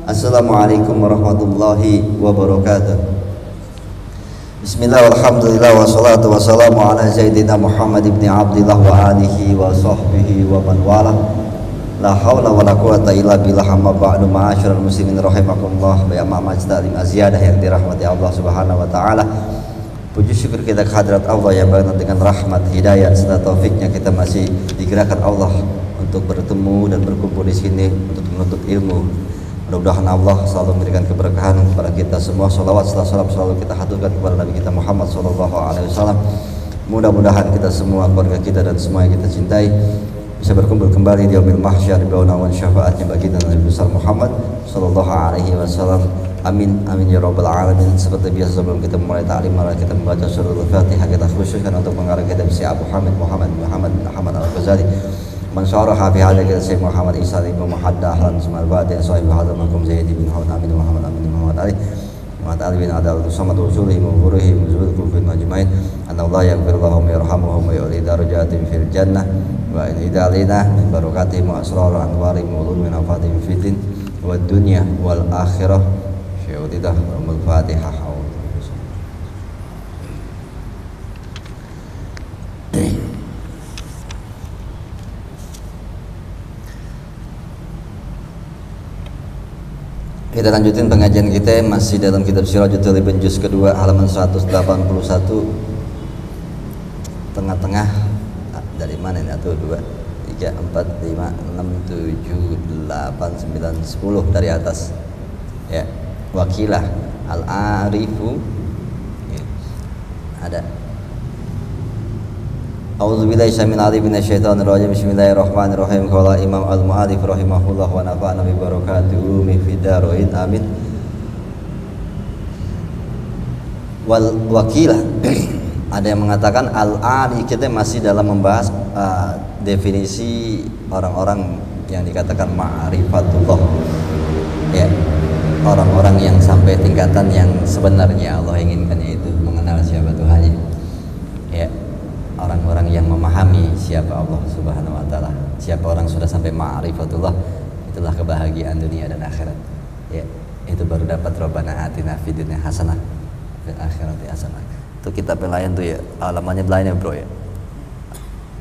Assalamualaikum warahmatullahi wabarakatuh. Bismillah, alhamdulillah, wassalatu wassalamu ala sayyidina Muhammad ibn Abdillah wa alihi wa sahbihi wa man wala. La hawla wa la quwata illa billah, amma ba'du. Ma'asyiral muslimin rahimakumullah, bayama majtalim aziyadah yang dirahmati Allah subhanahu wa ta'ala. Puji syukur kita kehadirat Allah yang berkaitan dengan rahmat, hidayah, serta taufiknya kita masih digerakkan Allah untuk bertemu dan berkumpul di sini untuk menuntut ilmu. Mudah-mudahan Allah selalu memberikan keberkahan kepada kita semua. Salawat serta salam selalu kita haturkan kepada Nabi kita Muhammad SAW. Mudah-mudahan kita semua, keluarga kita dan semua yang kita cintai bisa berkumpul kembali di yaumil mahsyar di bawah naungan syafaatnya baginda Nabi besar Muhammad SAW. Amin amin ya rabbal alamin. Seperti biasa sebelum kita memulai ta'lim, mari kita membaca surah Al-Fatihah. Kita khususkan untuk mengarang kitab si Abu Hamid Muhammad Al-Ghazali. Mansaraha fi hadha kita Syekh Muhammad Isa bin Muhammad Ahlan Sumal Batin Sahib hadha makum Zaid bin Muhammad Amin Muhammad Ali bin Adal Samad Usuli Mughurihi Muzul Kufin Majmain Anna Allah yaghfir lahum yarhamuhum wa yu'li darajatin fil jannah wa in idalina min barakatihim wa asrar anwari mulun min afatim fitin wa dunya wal akhirah syaudidah wa al-fatihah. Kita lanjutin pengajian kita masih dalam kitab Sirajul Talibin juz kedua halaman 181. Tengah-tengah dari mana ini? 1 2 3 4 5 6 7 8 9 10 dari atas. Ya. Wakilah al-arifu. Ya. Ada. A'udzubillahi minasyaitonir rajim. Bismillahirrahmanirrahim. Qala Imam Al-Mu'allif rahimahullah wa nafa'ana bi barakatuhu fi darain amin. Wal wakilah ada yang mengatakan al-ari, kita masih dalam membahas definisi orang-orang yang dikatakan ma'rifatullah. Ya. Orang-orang yang sampai tingkatan yang sebenarnya Allah inginkan, yaitu mengenal siapa Tuhannya. Ya. Orang-orang yang memahami siapa Allah subhanahu wa ta'ala. Siapa orang sudah sampai ma'rifatullah, itulah kebahagiaan dunia dan akhirat. Ya, itu baru dapat Rabbana atina fid dunya hasanah fil akhirati hasanah. Itu kitab lain tuh ya, alamannya lain ya bro ya.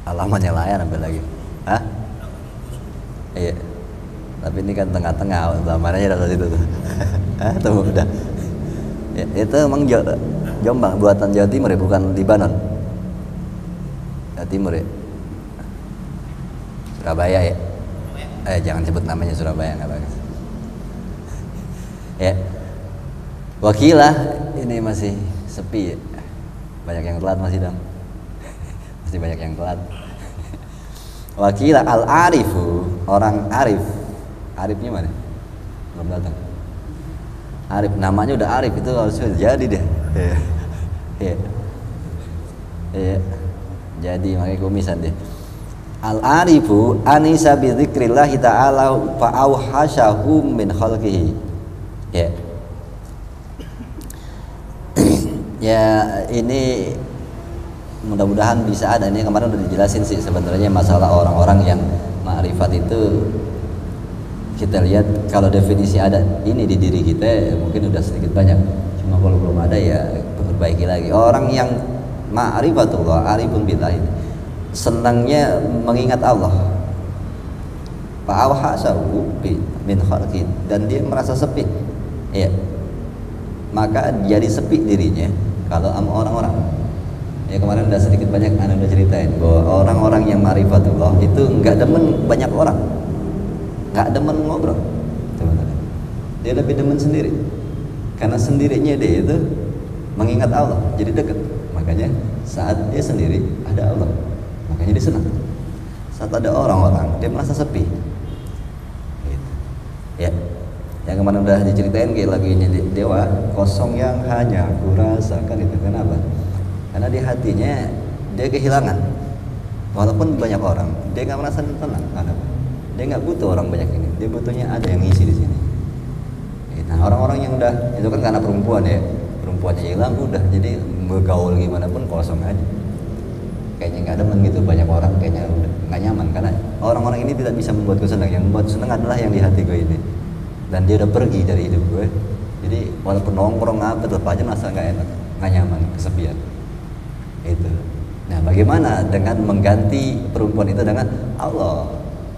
Alamannya lain apa lagi? Hah? Iya. Tapi ini kan tengah-tengah, alamannya dari situ tuh. Hah, tuh udah. Ya, itu emang Jombang, buatan Jawa Timur ya, bukan Libanon. Timur ya, Surabaya ya. Jangan sebut namanya Surabaya, nggak bagus. Ya, wakilah ini masih sepi ya. Banyak yang telat masih dong. Masih banyak yang telat. Wakilah al-arifu, orang arif. Arifnya mana? Belum datang. Arif, namanya udah Arif, itu harus jadi deh. Iya. Iya. Jadi makanya kumisan deh. Al-arifu anisa bi dzikrillah ta'ala fa auhashahum min khalqihi. Ya. Ya, ini mudah-mudahan bisa ada. Ini kemarin udah dijelasin sih sebenarnya masalah orang-orang yang ma'rifat itu. Kita lihat kalau definisi ada ini di diri kita mungkin udah sedikit banyak. Cuma kalau belum ada ya perbaiki lagi. Orang yang ma'rifatullah, arifun billah, senangnya mengingat Allah. Fa'awhasahu min khalqi, dan dia merasa sepi. Ya. Maka jadi sepi dirinya kalau sama orang-orang. Ya kemarin udah sedikit banyak ana udah ceritain bahwa orang-orang yang ma'rifatullah itu enggak demen banyak orang. Enggak demen ngobrol. Teman-teman. Dia lebih demen sendiri. Karena sendirinya dia itu mengingat Allah, jadi dekat. Makanya saat dia sendiri ada Allah, makanya dia senang. Saat ada orang-orang dia merasa sepi gitu. Ya, yang kemarin udah diceritain kayak lagunya Dewa, kosong yang hanya aku rasakan. Itu kenapa? Karena di hatinya dia kehilangan. Walaupun banyak orang, dia nggak merasa tenang. Kenapa? Dia nggak butuh orang banyak ini, dia butuhnya ada yang ngisi di sini. Nah, orang-orang yang udah itu kan karena perempuan ya, perempuannya hilang udah, jadi bergaul gimana pun kosong aja. Kayaknya nggak demen gitu, banyak orang kayaknya udah nggak nyaman, karena orang-orang ini tidak bisa membuatku senang. Yang membuat senang adalah yang di hatiku ini. dan dia udah pergi dari hidup gue. Jadi walaupun nongkrong apa tetap aja merasa nggak enak, nggak nyaman, kesepian. Itu. Nah, bagaimana dengan mengganti perempuan itu dengan Allah?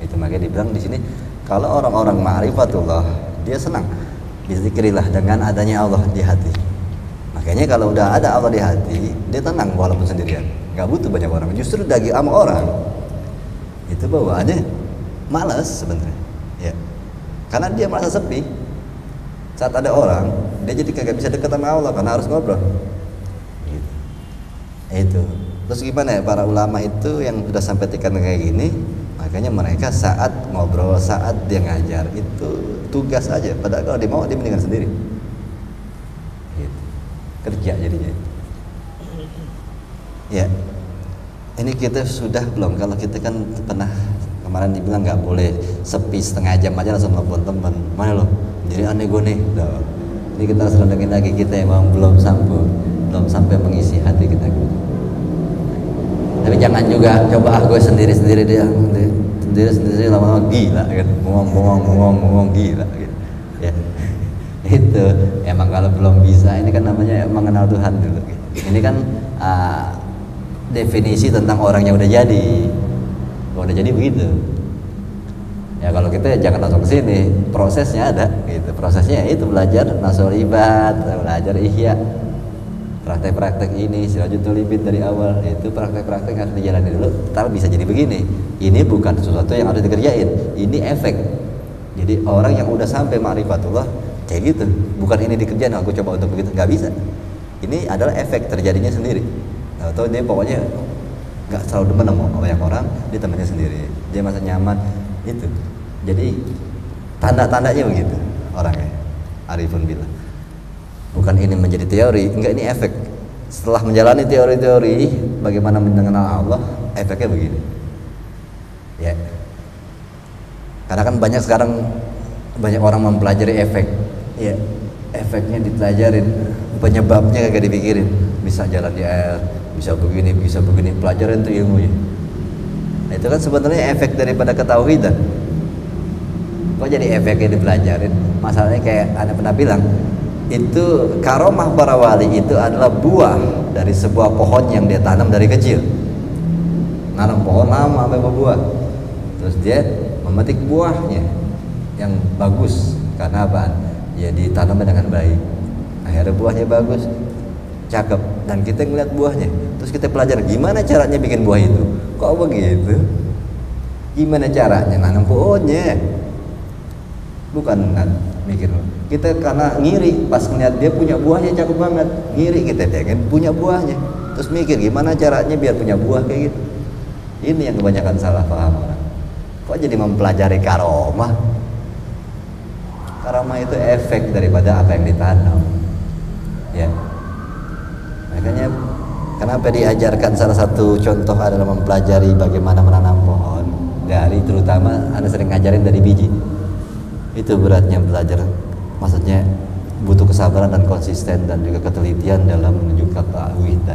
Itu makanya dibilang di sini kalau orang-orang ma'rifatullah dia senang. Berzikirilah dengan adanya Allah di hati. Makanya kalau udah ada Allah di hati, dia tenang walaupun sendirian. Gak butuh banyak orang. Justru daging sama orang itu bawaannya malas sebenarnya. Ya. Karena dia merasa sepi. Saat ada orang, dia jadi kagak bisa dekat sama Allah karena harus ngobrol. Gitu. Itu. Terus gimana ya para ulama itu yang sudah sampai tingkat kayak gini? Makanya mereka saat ngobrol, saat dia ngajar itu tugas aja. Padahal kalau dia mau dia mendingan sendiri. Gitu. Kerja jadinya. Ya. Ini kita sudah belum? Kalau kita kan pernah kemarin dibilang nggak boleh sepi setengah jam aja langsung nelfon teman. Mana lo? Jadi aneh gue nih. Loh. Ini kita harus rendengin lagi kita emang belum sampai mengisi hati kita. Tapi jangan juga coba gue sendiri dia sendiri lama-lama gila kan, ngomong gila gitu. Ya. Itu emang kalau belum bisa ini kan namanya mengenal Tuhan dulu gitu. Ini kan definisi tentang orang yang udah jadi. Kalau udah jadi begitu. Ya kalau kita jangan langsung ke sini, prosesnya ada gitu. Prosesnya itu belajar nasul ibad, belajar ihya. Praktek-praktek ini Sirajutul Libin dari awal itu praktek-praktek harus dijalani dulu, ntar bisa jadi begini. Ini bukan sesuatu yang harus dikerjain, ini efek. Jadi orang yang udah sampai ma'rifatullah kayak gitu, bukan ini dikerjain aku coba untuk begitu, nggak bisa. Ini adalah efek terjadinya sendiri. Atau dia pokoknya nggak selalu demen sama banyak orang, dia temannya sendiri, dia merasa nyaman itu. Jadi tanda-tandanya begitu orangnya. Arifun billah. Bukan ini menjadi teori, enggak, ini efek. Setelah menjalani teori-teori bagaimana mengenal Allah, efeknya begini. Ya. Karena kan banyak orang mempelajari efek. Ya. Efeknya dipelajarin, penyebabnya kagak dipikirin. Bisa jalan di air, bisa begini, pelajarin tuh ilmunya. Nah, itu kan sebenarnya efek daripada ketauhidan. Kok jadi efeknya dipelajarin? Masalahnya kayak Anda pernah bilang, itu karomah para wali itu adalah buah dari sebuah pohon yang dia tanam dari kecil. Nanam pohon lama sampai berbuah. Terus dia memetik buahnya yang bagus. Karena apa? Ya ditanamnya dengan baik. Akhirnya buahnya bagus, cakep. Dan kita ngeliat buahnya. Terus kita pelajari gimana caranya bikin buah itu. Kok begitu? Gimana caranya nanam pohonnya? Bukan mikir. Kita karena ngiri pas ngeliat dia punya buahnya cakep banget, ngiri kita pengen punya buahnya, terus mikir gimana caranya biar punya buah kayak gitu. Ini yang kebanyakan salah paham orang. Kok jadi mempelajari karomah? Karomah itu efek daripada apa yang ditanam. Ya. Makanya kenapa diajarkan salah satu contoh adalah mempelajari bagaimana menanam pohon dari terutama Anda sering ngajarin dari biji. Itu beratnya belajar. Maksudnya butuh kesabaran dan konsisten dan juga ketelitian dalam menuju ke tauhid.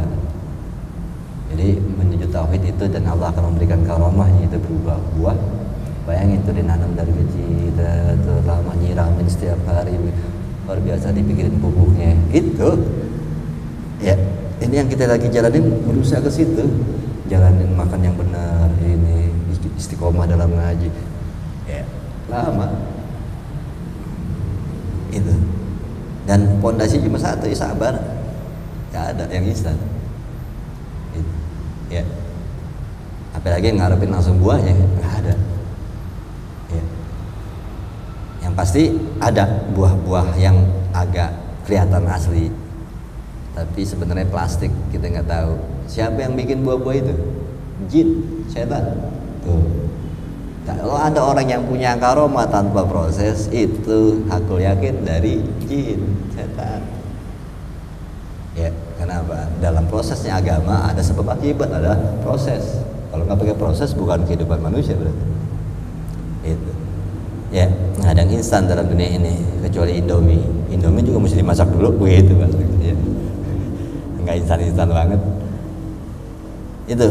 Jadi menuju tauhid itu dan Allah akan memberikan karomahnya itu berupa buah. Bayangin itu dinanam dari kecil, terutama nyiramin setiap hari, luar biasa dipikirin pupuknya. Itu ya, ini yang kita lagi jalanin, berusaha ke situ. Jalanin makan yang benar, ini istiqomah dalam ngaji. Ya, lama. Itu. Dan pondasi cuma satu, ya sabar. Gak ada yang instan. Itu. Ya. Apalagi ngarepin langsung buahnya, gak ada. Ya. Yang pasti ada buah-buah yang agak kelihatan asli, tapi sebenarnya plastik, kita nggak tahu. Siapa yang bikin buah-buah itu? Jin, setan. Tuh. Kalau ada orang yang punya karomah tanpa proses, itu aku yakin dari jin, setan. Ya, kenapa? Dalam prosesnya agama ada sebab akibat, ada proses. Kalau nggak pakai proses bukan kehidupan manusia berarti. Itu. Ya, nggak ada yang instan dalam dunia ini kecuali Indomie. Indomie juga mesti dimasak dulu, begitu kan? Ya. Nggak instan-instan banget. Itu.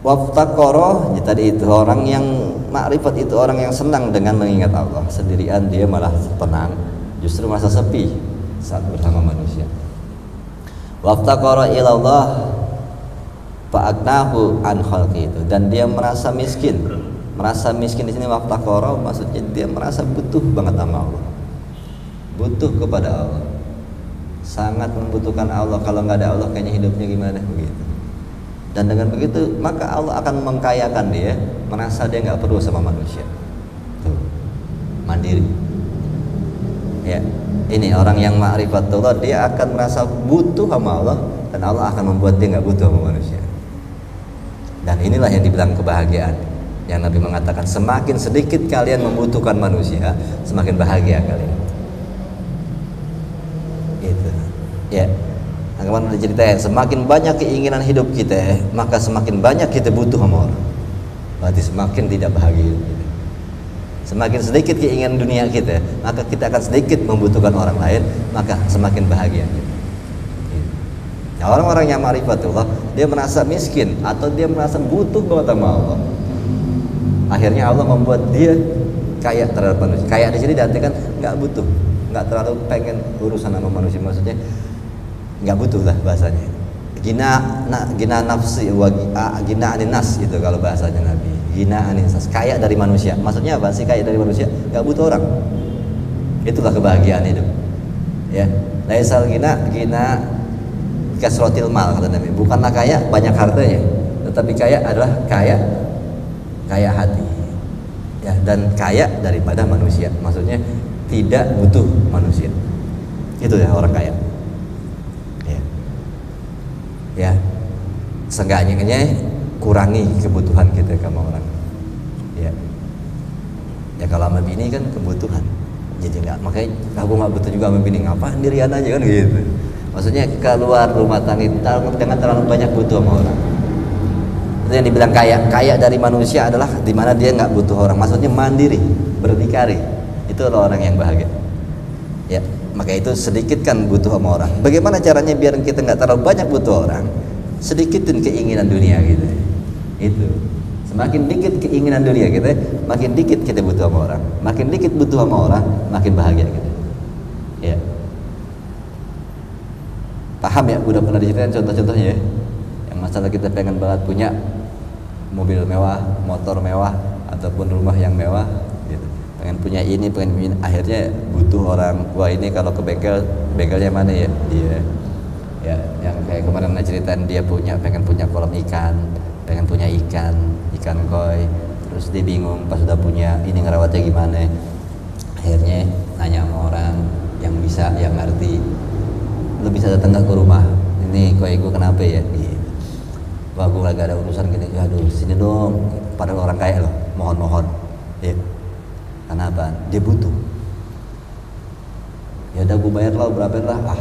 Waftaqara, ya tadi itu orang yang makrifat itu orang yang senang dengan mengingat Allah. Sendirian dia malah tenang, justru merasa sepi saat bersama manusia. Waftaqara ilallah fa'agnahu an khalqi, itu, dan dia merasa miskin. Merasa miskin di sini waftaqara maksudnya dia merasa butuh banget sama Allah. Butuh kepada Allah. Sangat membutuhkan Allah. Kalau nggak ada Allah kayaknya hidupnya gimana begitu. Dan dengan begitu maka Allah akan mengkayakan dia, merasa dia nggak perlu sama manusia. Tuh, mandiri. Ya, ini orang yang ma'rifatullah, dia akan merasa butuh sama Allah, dan Allah akan membuat dia nggak butuh sama manusia. Dan inilah yang dibilang kebahagiaan, yang Nabi mengatakan semakin sedikit kalian membutuhkan manusia, semakin bahagia kalian. Itu, ya. Kemarin udah ceritain, semakin banyak keinginan hidup kita, maka semakin banyak kita butuh sama orang. Berarti semakin tidak bahagia hidup kita. Semakin sedikit keinginan dunia kita, maka kita akan sedikit membutuhkan orang lain, maka semakin bahagia kita. Nah, orang-orang yang ma'rifatullah, dia merasa miskin atau dia merasa butuh banget sama Allah. Akhirnya Allah membuat dia kaya terhadap manusia. Kaya di sini diartikan nggak butuh, nggak terlalu pengen urusan sama manusia, maksudnya nggak butuh lah bahasanya. Gina nafsi wa gina anin nas, itu kalau bahasanya Nabi. Gina anin nas, kaya dari manusia. Maksudnya apa sih kaya dari manusia? Nggak butuh orang. Itulah kebahagiaan hidup. Ya, laisal gina kasrotil mal, kata Nabi. Bukanlah kaya banyak hartanya, tetapi kaya adalah kaya hati. Ya, dan kaya daripada manusia. Maksudnya tidak butuh manusia. Itu ya orang kaya. Ya, seenggaknya kurangi kebutuhan kita sama orang. Ya kalau sama bini kan kebutuhan, jadi nggak, makanya aku nggak butuh juga sama bini, ngapain dirian aja kan gitu. Maksudnya keluar rumah tangga jangan terlalu banyak butuh sama orang. Itu yang dibilang kaya dari manusia adalah dimana dia nggak butuh orang, maksudnya mandiri, berdikari. Itu adalah orang yang bahagia. Ya, maka itu sedikitkan butuh sama orang. Bagaimana caranya biar kita nggak terlalu banyak butuh orang? Sedikitin keinginan dunia gitu. Itu. Semakin dikit keinginan dunia kita, makin dikit kita butuh sama orang. Makin dikit butuh sama orang, makin bahagia kita. Ya. Paham ya? Udah pernah diceritain contoh-contohnya ya? Yang masalah kita pengen banget punya mobil mewah, motor mewah, ataupun rumah yang mewah gitu. Pengen punya ini, akhirnya butuh orang. Wah, ini kalau ke bengkelnya mana ya? Dia ya, yang kayak kemarin ceritain, dia pengen punya kolam ikan, pengen punya ikan koi, terus dia bingung pas sudah punya ini ngerawatnya gimana. Akhirnya nanya sama orang yang bisa, yang ngerti. Lu bisa datang ke rumah, ini koi gue kenapa ya? Wah, gue lagi ada urusan gini. Aduh, sini dong. Padahal orang kaya loh, mohon ya. Kenapa? Dia butuh. Ya udah gue bayar lah, berapa lah.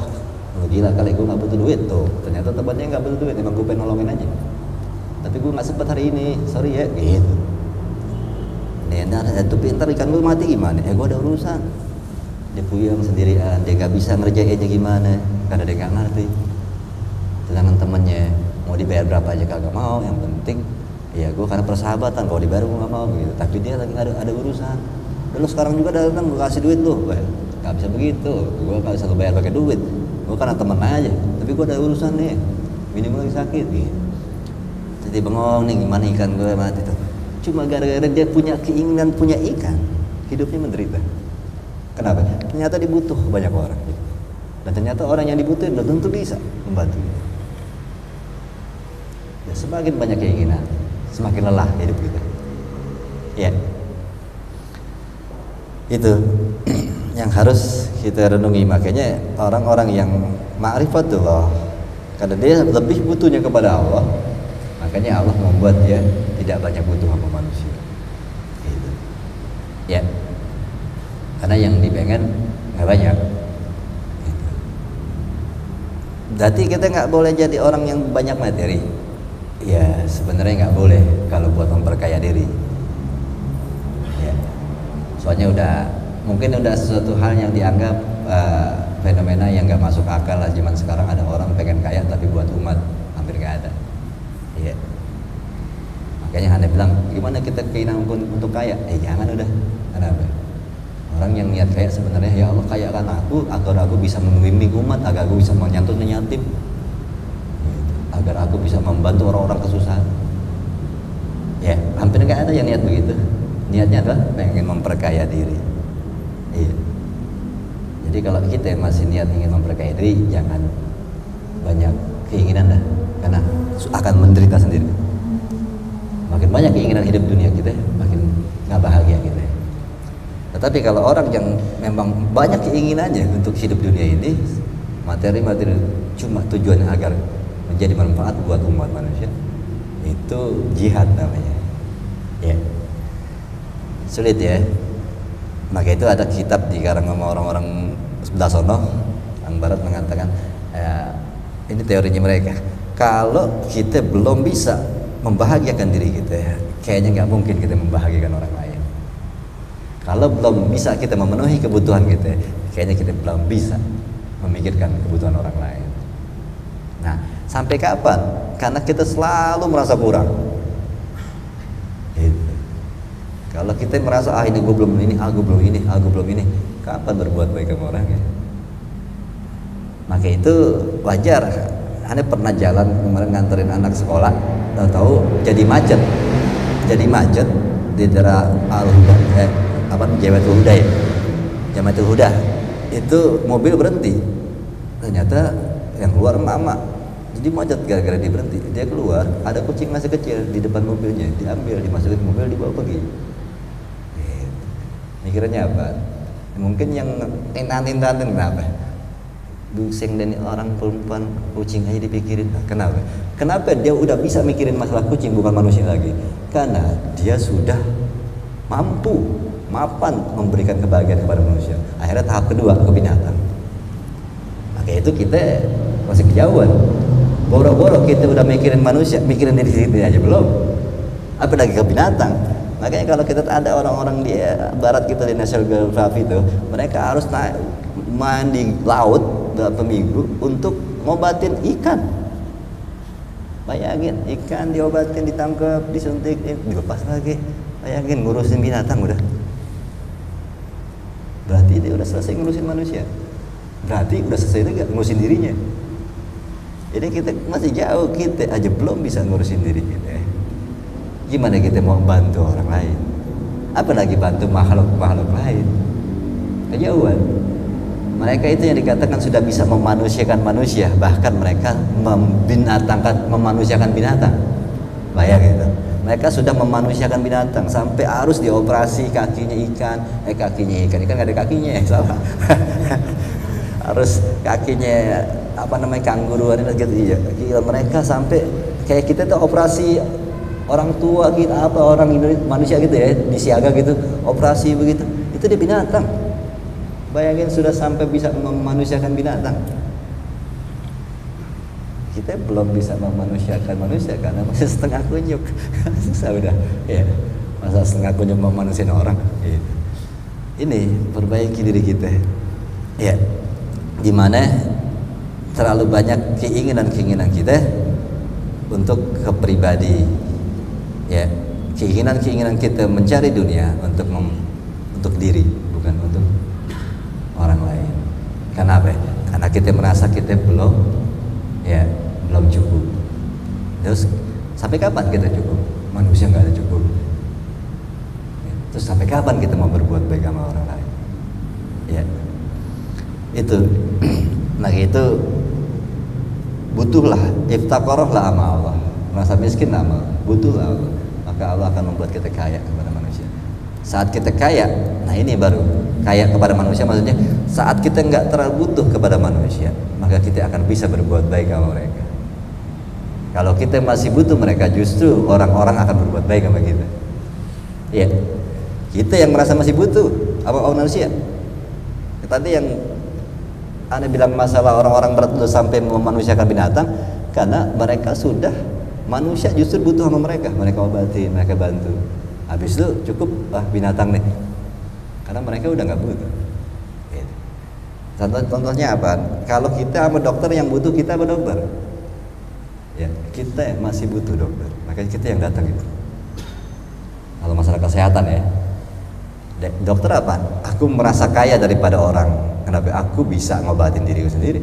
Lu gila kali, gue nggak butuh duit tuh. Ternyata temannya nggak butuh duit, emang gue pengen nolongin aja. Tapi gue nggak sempet hari ini, sorry ya, gitu. Nih, tapi ntar ikan gue mati gimana? Gue ada urusan. Dia puyeng sendirian, dia nggak bisa ngerjainnya gimana, karena dia nggak ngerti. Sedangkan temennya mau dibayar berapa aja kagak mau, yang penting ya gue karena persahabatan, kalau dibayar gue nggak mau gitu. Tapi dia lagi ada urusan. Lu sekarang juga datang gue kasih duit lu, nggak bisa begitu. Gue nggak bisa bayar pakai duit. Gue karena temen aja, tapi gue ada urusan nih. Bini gue lagi sakit gitu. Jadi bengong nih, gimana ikan gue mati tuh. Cuma gara-gara dia punya keinginan punya ikan, hidupnya menderita. Kenapa? Ternyata dibutuh banyak orang. Dan ternyata orang yang dibutuhin belum tentu bisa membantu. Ya, semakin banyak keinginan, semakin lelah hidup kita. Ya, itu yang harus kita renungi. Makanya orang-orang yang ma'rifatullah, karena dia lebih butuhnya kepada Allah, makanya Allah membuat dia tidak banyak butuh sama manusia. Gitu. Ya, karena yang dipengen nggak banyak. Gitu. Berarti kita nggak boleh jadi orang yang banyak materi. Ya, sebenarnya nggak boleh kalau buat memperkaya diri. Ya. Soalnya mungkin udah sesuatu hal yang dianggap fenomena yang nggak masuk akal lah. Zaman sekarang ada orang pengen kaya tapi buat umat hampir nggak ada. Ya. Makanya Anda bilang, gimana kita keinginan untuk kaya? Jangan udah. Kenapa? Orang yang niat kaya sebenarnya, ya Allah kayakan aku agar aku bisa membimbing umat, agar aku bisa menyantun yatim, agar aku bisa membantu orang-orang kesusahan. Ya, hampir nggak ada yang niat begitu. Niatnya adalah pengen memperkaya diri. Iya. Jadi kalau kita masih niat ingin memperkaya diri, jangan banyak keinginan dah, karena akan menderita sendiri. Makin banyak keinginan hidup dunia kita, makin nggak bahagia kita. Tetapi kalau orang yang memang banyak keinginannya untuk hidup dunia ini, materi-materi cuma tujuannya agar menjadi manfaat buat umat manusia, itu jihad namanya. Ya, sulit ya. Maka itu ada kitab dikarang sama orang-orang sebelah sono, orang barat mengatakan, ini teorinya mereka, kalau kita belum bisa membahagiakan diri kita, kayaknya nggak mungkin kita membahagiakan orang lain. Kalau belum bisa kita memenuhi kebutuhan kita, kayaknya kita belum bisa memikirkan kebutuhan orang lain. Nah, sampai kapan? Karena kita selalu merasa kurang. Gitu. Kalau kita merasa ini gue belum ini, aku belum ini, aku belum ini, kapan berbuat baik sama orang ya? Maka itu wajar. Anda pernah jalan kemarin nganterin anak sekolah, tahu-tahu jadi macet di daerah Al-Huda, Jamatul Huda ya, Jamatul Huda. Itu mobil berhenti, ternyata yang keluar emak-emak, jadi macet gara-gara dia berhenti. Dia keluar, ada kucing masih kecil di depan mobilnya, diambil, dimasukin mobil, dibawa pergi. Mikirnya apa? Mungkin yang intan-intan kenapa? Busing dan orang perempuan kucing aja dipikirin. Nah, kenapa? Kenapa dia udah bisa mikirin masalah kucing bukan manusia lagi? Karena dia sudah mampu, mapan memberikan kebahagiaan kepada manusia. Akhirnya tahap kedua ke binatang. Maka itu kita masih kejauhan. Boro-boro kita udah mikirin manusia, mikirin diri sendiri aja belum. Apalagi ke binatang. Makanya kalau kita ada orang-orang di barat kita di National Geographic itu, mereka harus main di laut berapa minggu untuk ngobatin ikan. Bayangin, ikan diobatin, ditangkap, disuntik, dilepas lagi. Bayangin ngurusin binatang udah. Berarti dia udah selesai ngurusin manusia. Berarti udah selesai juga ngurusin dirinya. Ini kita masih jauh, kita aja belum bisa ngurusin diri kita. Gimana kita mau bantu orang lain? Apalagi bantu makhluk-makhluk lain? Kejauhan. Mereka itu yang dikatakan sudah bisa memanusiakan manusia, bahkan mereka memanusiakan binatang. Bayangin itu. Mereka sudah memanusiakan binatang sampai harus dioperasi kakinya ikan nggak ada kakinya, salah. Harus kakinya kangguruan gitu. Iya. Gila, mereka sampai kayak kita tuh operasi orang tua gitu, orang manusia gitu ya, disiaga gitu, operasi begitu. Itu dia binatang. Bayangin sudah sampai bisa memanusiakan binatang. Kita belum bisa memanusiakan manusia karena masih setengah kunyuk. Susah udah. Ya. Masa setengah kunyuk memanusiakan orang. Ya. Ini perbaiki diri kita. Ya. Dimana terlalu banyak keinginan kita untuk kepribadi. Ya. Keinginan kita mencari dunia untuk diri, bukan untuk orang lain. Kenapa? Karena kita merasa kita belum cukup. Terus sampai kapan kita cukup? Manusia nggak ada cukup. Terus sampai kapan kita mau berbuat baik sama orang lain? Ya, itu. Nah itu butuhlah iftaqarahlah sama Allah. Merasa miskin sama Allah, butuhlah Allah. Maka Allah akan membuat kita kaya kepada manusia. Saat kita kaya, nah ini baru kaya kepada manusia, maksudnya saat kita nggak terlalu butuh kepada manusia, maka kita akan bisa berbuat baik sama mereka. Kalau kita masih butuh mereka, justru orang-orang akan berbuat baik sama kita. Iya, kita yang merasa masih butuh apa manusia. Tadi yang Anda bilang masalah orang-orang berat itu sampai memanusiakan binatang, karena mereka sudah manusia justru butuh sama mereka obati, mereka bantu. Habis itu cukup binatang nih, karena mereka udah nggak butuh. Contohnya apa? Kalau kita sama dokter yang butuh kita sama dokter, ya kita masih butuh dokter, makanya kita yang datang itu. masalah kesehatan ya. Dokter apa? Aku merasa kaya daripada orang. Kenapa? Aku bisa ngobatin diriku sendiri.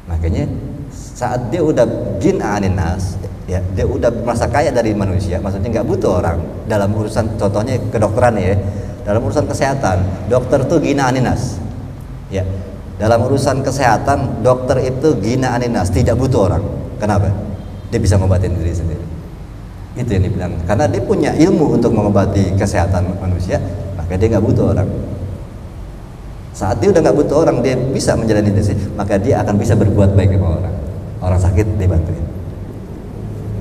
Makanya saat dia udah gina anin nas, ya, dia udah merasa kaya dari manusia, maksudnya nggak butuh orang dalam urusan, contohnya kedokteran ya, dalam urusan kesehatan, dokter tuh gina anin nas, ya, dalam urusan kesehatan dokter itu gina anin nas, tidak butuh orang. Kenapa? Dia bisa ngobatin diri sendiri. Itu yang dibilang, karena dia punya ilmu untuk mengobati kesehatan manusia, maka dia nggak butuh orang. Saat dia udah nggak butuh orang, dia bisa menjalani diri, maka dia akan bisa berbuat baik sama orang. Orang sakit dibantuin,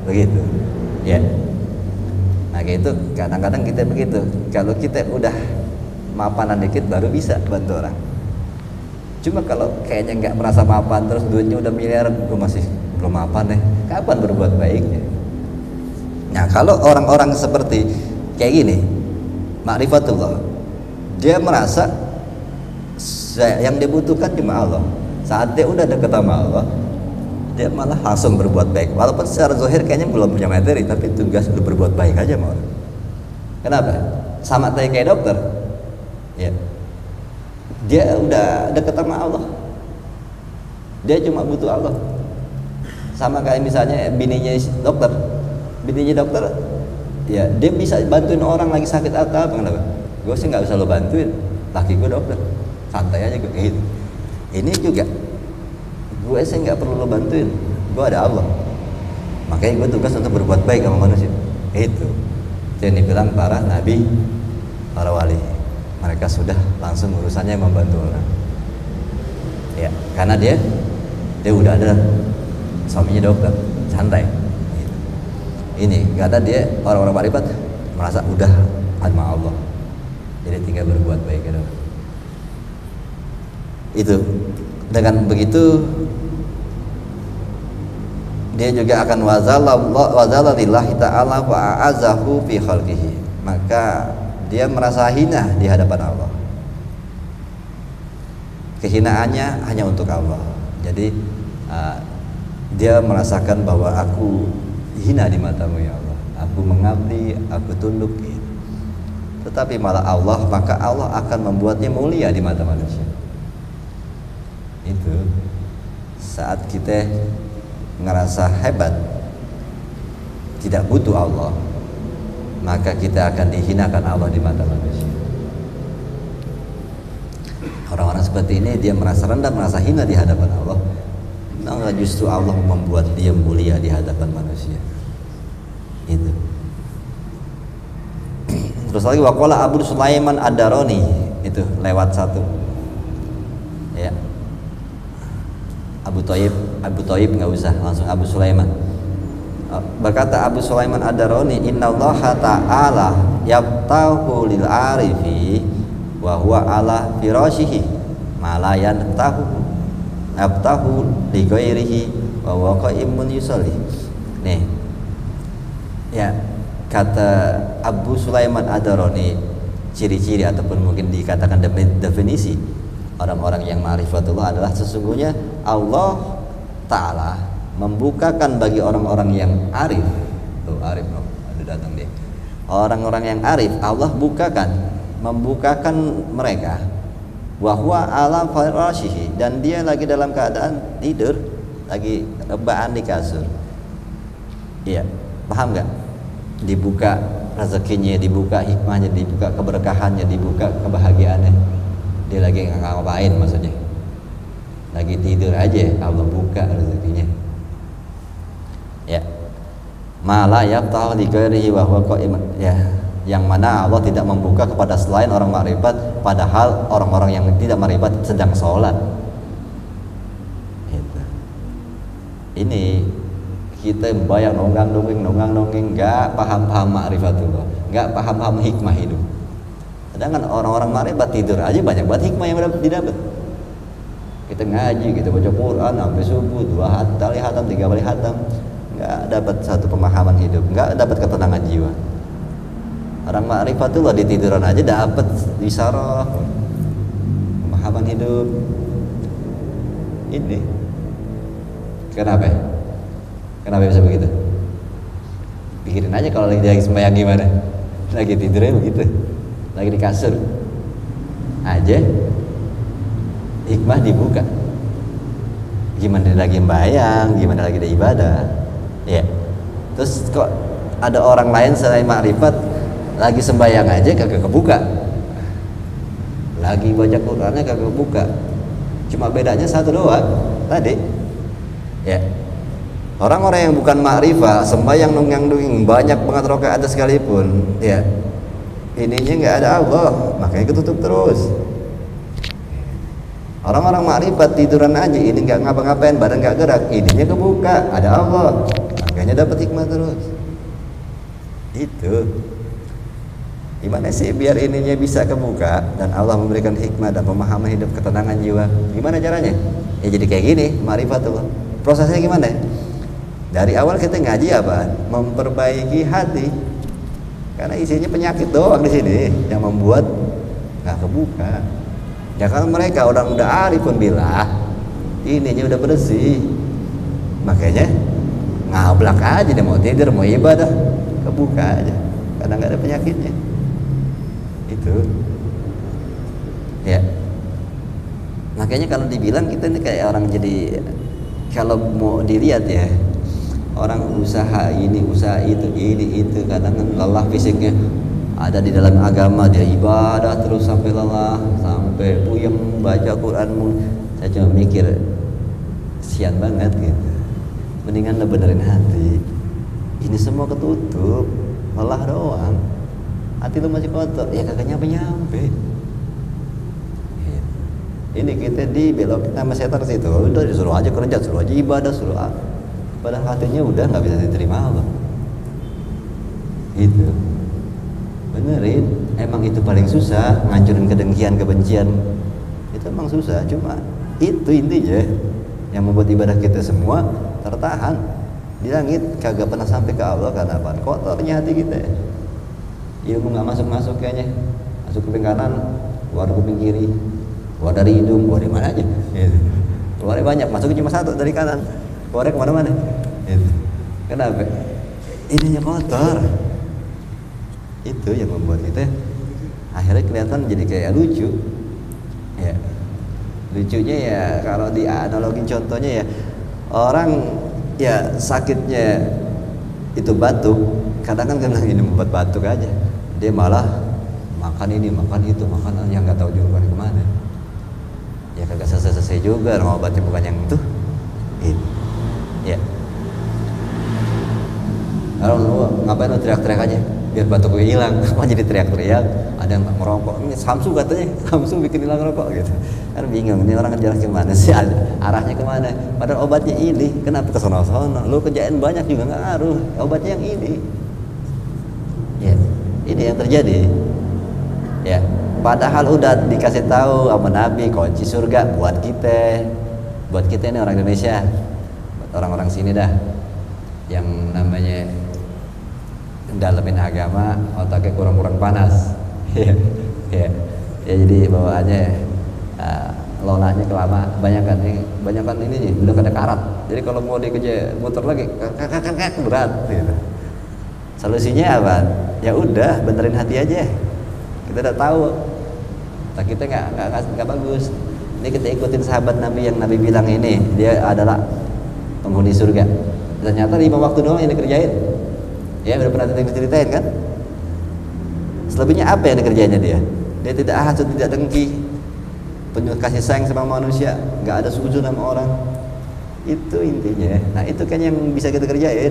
begitu, ya. Nah kayak itu kadang-kadang kita begitu. Kalau kita udah mapanan dikit baru bisa bantu orang. Cuma kalau kayaknya nggak merasa mapan, terus duitnya udah miliar, gue masih belum mapan deh. Kapan berbuat baiknya? Nah kalau orang-orang seperti kayak gini, ma'rifatullah, dia merasa yang dibutuhkan cuma Allah. Saat dia udah deket sama Allah, dia malah langsung berbuat baik. Walaupun secara zahir kayaknya belum punya materi, tapi tugas udah berbuat baik aja sama orang. Kenapa? Sama kayak dokter, ya. Dia udah deket sama Allah, dia cuma butuh Allah. Sama kayak misalnya bininya dokter, ya dia bisa bantuin orang lagi sakit atau apa. Kenapa? Gue sih nggak usah lo bantuin, laki gue dokter, santai aja gue gitu. Ini juga gue sih nggak perlu lo bantuin, gue ada Allah, makanya gue tugas untuk berbuat baik sama manusia. Itu yang dibilang para nabi, para wali, mereka sudah langsung urusannya membantu orang, ya, karena dia udah ada suaminya dokter, santai. Ini karena dia orang-orang marifat merasa udah sama Allah, jadi tinggal berbuat baik gitu. Itu dengan begitu dia juga akan wazalalillahi ta'ala wa a'azahu fi khalqihi, maka dia merasa hina di hadapan Allah. Kehinaannya hanya untuk Allah. Jadi dia merasakan bahwa aku hina di matamu ya Allah, aku mengabdi, aku tunduk. Tetapi malah Allah, maka Allah akan membuatnya mulia di mata manusia. Itu saat kita ngerasa hebat, tidak butuh Allah, maka kita akan dihinakan Allah di mata manusia. Orang-orang seperti ini dia merasa rendah, merasa hina di hadapan Allah, maka justru Allah membuat dia mulia di hadapan manusia. Itu. Terus lagi waqala Abu Sulaiman Ad-Darani, itu lewat satu, ya. Abu Thaib nggak usah, langsung Abu Sulaiman. Berkata Abu Sulaiman Ad-Darani, innallaha ta'ala yaftahu lil arifi wa huwa ala firashihi ma la yaftahu li ghairihi wa huwa qaimun yusalli. Nih, ya, kata Abu Sulaiman Ad-Darani, ciri-ciri ataupun mungkin dikatakan definisi orang-orang yang ma'rifatullah adalah sesungguhnya Allah Ta'ala membukakan bagi orang-orang yang arif. Tuh arif loh, ada datang dia. Orang-orang yang arif Allah membukakan mereka wa huwa ala firashihi, dan dia lagi dalam keadaan tidur, lagi rebahan di kasur. Iya, paham nggak? Dibuka rezekinya, dibuka hikmahnya, dibuka keberkahannya, dibuka kebahagiaannya. Dia lagi nggak ngapain, maksudnya lagi tidur aja, Allah buka rezekinya, ya. Mala yaftahu li ghairihi wa huwa qaiman, ya, yang mana Allah tidak membuka kepada selain orang makrifat, padahal orang-orang yang tidak makrifat sedang sholat. Gitu. Ini kita bayang nonggang dongeng, nggak paham makrifatullah, nggak paham hikmah hidup. Sedangkan orang-orang makrifat tidur aja banyak banget hikmah yang didapat. Kita ngaji, kita baca Quran sampai subuh, 2 kali hatam, 3 kali hatam, nggak dapat satu pemahaman hidup, nggak dapat ketenangan jiwa. Orang ma'rifatullah di tiduran aja dapat isyarat pemahaman hidup. Ini kenapa? Kenapa bisa begitu? Pikirin aja kalau lagi sembahyang gimana. lagi tidurnya begitu, lagi di kasur aja hikmah dibuka. Gimana lagi membayang, gimana lagi ada ibadah, ya. Terus kok ada orang lain selain makrifat lagi sembahyang aja kagak kebuka, lagi baca Qurannya kagak kebuka. Cuma bedanya satu doang tadi, ya. Orang-orang yang bukan makrifat sembahyang nungyang-nungying banyak banget rakaat sekalipun, ya. Ininya nggak ada Allah, makanya ketutup terus. Orang-orang makrifat tiduran aja, ini nggak ngapa-ngapain, badan nggak gerak, ininya kebuka, ada Allah, makanya dapat hikmah terus. Itu gimana sih biar ininya bisa kebuka dan Allah memberikan hikmah dan pemahaman hidup, ketenangan jiwa? Gimana caranya? Ya jadi kayak gini, makrifat tuh. Prosesnya gimana? Dari awal kita ngaji apa? Memperbaiki hati, karena isinya penyakit doang di sini yang membuat nggak kebuka. Ya kalau mereka orang udah arif pun bilang ininya udah bersih, makanya ngablak aja deh, mau tidur mau ibadah kebuka aja karena nggak ada penyakitnya. Itu ya, makanya kalau dibilang kita ini kayak orang, jadi kalau mau dilihat ya, orang usaha ini usaha itu ini itu, kadang lelah fisiknya, ada di dalam agama dia ibadah terus sampai lelah, sampai puyeng baca Quranmu. Saya cuma mikir sian banget gitu, mendingan lo benerin hati. Ini semua ketutup, lelah doang, hati lo masih kotor, ya kagak nyampe. Ini kita dibelokin sama setan situ, udah disuruh aja kerja, suruh aja ibadah, suruh apa, padahal hatinya udah nggak bisa diterima Allah. Itu benerin, emang itu paling susah, ngancurin kedengkian, kebencian, itu emang susah. Cuma itu intinya yang membuat ibadah kita semua tertahan di langit, kagak pernah sampai ke Allah. Karena apa? Kotornya hati kita. Ilmu nggak masuk kayaknya, masuk kuping kanan, keluar kuping kiri, keluar dari hidung, keluar dari mana aja, keluarnya banyak, masuknya cuma satu dari kanan, keluarnya kemana-mana. Kenapa? Ininya kotor. Itu yang membuat kita akhirnya kelihatan jadi kayak lucu, ya. Lucunya ya kalau di analogi contohnya ya, orang ya sakitnya itu batuk, kadang kan ini membuat batuk aja, dia malah makan ini makan itu, makanan yang nggak tahu juga kemana, ya kagak selesai juga, obatnya bukan yang itu, ya. Kalau lu ngapain lu teriak-teriak aja biar batuk gue hilang, kok jadi teriak-teriak? Ada yang merokok, ini Samsu katanya, Samsu bikin hilang rokok gitu. Kan bingung, ini orang jalan kemana sih, arahnya kemana? Padahal obatnya ini, kenapa ke sono-sono? Lu kerjaan banyak juga nggak ngaruh, obatnya yang ini. Ya, ini yang terjadi. Ya, padahal udah dikasih tahu sama Nabi kunci surga buat kita ini orang Indonesia, buat orang-orang sini dah, yang namanya dalemin agama, otaknya kurang-kurang panas. Ya, jadi bawaannya lolanya kelama, banyakan ini nih, udah kada karat. Jadi kalau mau dikejar muter lagi, berat. Gitu. Solusinya apa? Ya udah, benerin hati aja. Kita udah tahu, otak kita nggak bagus. Ini kita ikutin sahabat Nabi yang Nabi bilang ini, dia adalah penghuni surga. Ternyata 5 waktu doang yang dikerjain. Ya udah pernah diceritain kan? Selebihnya apa yang dikerjainnya dia? Dia tidak hasut, tidak dengki, penuh kasih sayang sama manusia, nggak ada sujud sama orang. Itu intinya. Nah itu kan yang bisa kita kerjain.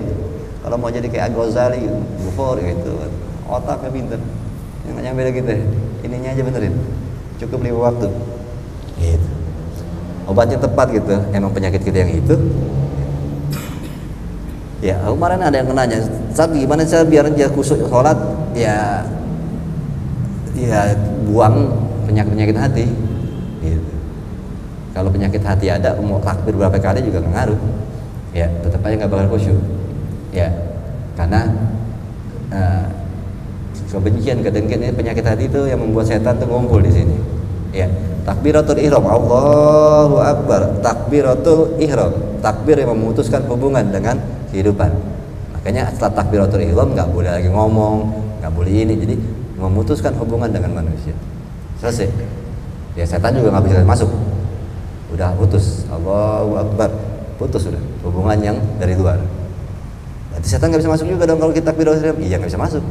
Kalau mau jadi kayak Al-Ghazali, Bukhari gitu, otaknya pinter. Yang beda gitu, ininya aja benerin. Cukup 5 waktu. Gitu. Obatnya tepat gitu. Emang penyakit kita yang itu. Ya kemarin ada yang nanya, Ustaz gimana sih biar dia khusyuk sholat? Ya buang penyakit hati. Gitu. Kalau penyakit hati ada, mau takbir berapa kali juga nggak ngaruh. Ya tetap aja nggak bakal khusyuk. Ya karena kebencian, kedengkian ini penyakit hati itu yang membuat setan tuh ngumpul di sini. Ya takbiratul ihram, Allahu Akbar, takbiratul ihram, takbir yang memutuskan hubungan dengan kehidupan. Makanya setelah takbiratul ihram nggak boleh lagi ngomong, nggak boleh ini, jadi memutuskan hubungan dengan manusia. Selesai. Ya setan juga nggak bisa masuk. Udah putus, Allahu Akbar, putus sudah hubungan yang dari luar. Berarti setan nggak bisa masuk juga dong kalau kita takbiratul ihram. Iya nggak bisa masuk.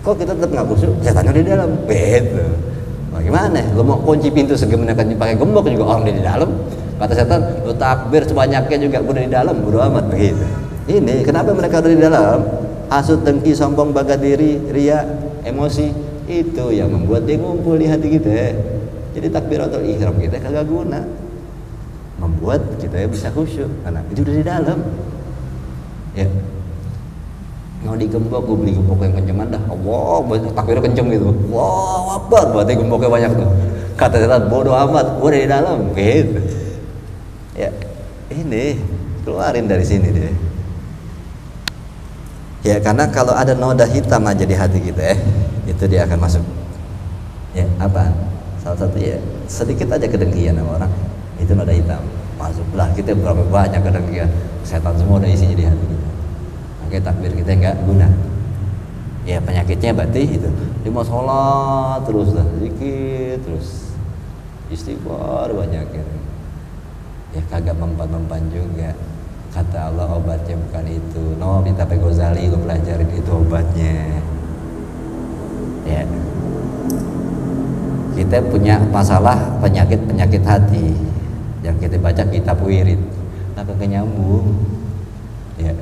Kok kita tetap nggak khusyuk? Setannya di dalam. Betul. Bagaimana? Lo mau kunci pintu segimana kan pakai gembok juga orang di dalam. Kata setan, lo takbir sebanyaknya juga udah di dalam, bodo amat begitu. Ini kenapa mereka ada di dalam? Hasud, dengki, sombong, bangga diri, ria, emosi, itu yang membuat dia ngumpul di hati kita. Jadi takbiratul ihram kita kagak guna, membuat kita bisa khusyuk karena itu udah di dalam. Ya, mau digembok, gue beli gembok yang kencengan dah. Allah, takbirnya kenceng gitu. Wah, apa? Berarti gemboknya banyak tuh. Kata setan, bodoh amat, gue udah di dalam. Gitu. Ya, ini keluarin dari sini deh. Ya, karena kalau ada noda hitam aja di hati kita, itu dia akan masuk. Ya, apa? Salah satu ya sedikit aja kedengkian sama orang, itu noda hitam. Masuklah kita berapa banyak kedengkian. Setan semua udah isinya di hati kita. Makanya takbir kita nggak guna. Ya penyakitnya berarti itu. Dia mau sholat terus lah, zikir terus, istighfar banyakin. Ya kagak mempan juga. Kata Allah obatnya bukan itu. No, minta Pak Ghazali lo pelajarin itu obatnya. Ya. Kita punya masalah penyakit hati yang kita baca kitab wirid. Nah kagak nyambung. Ya.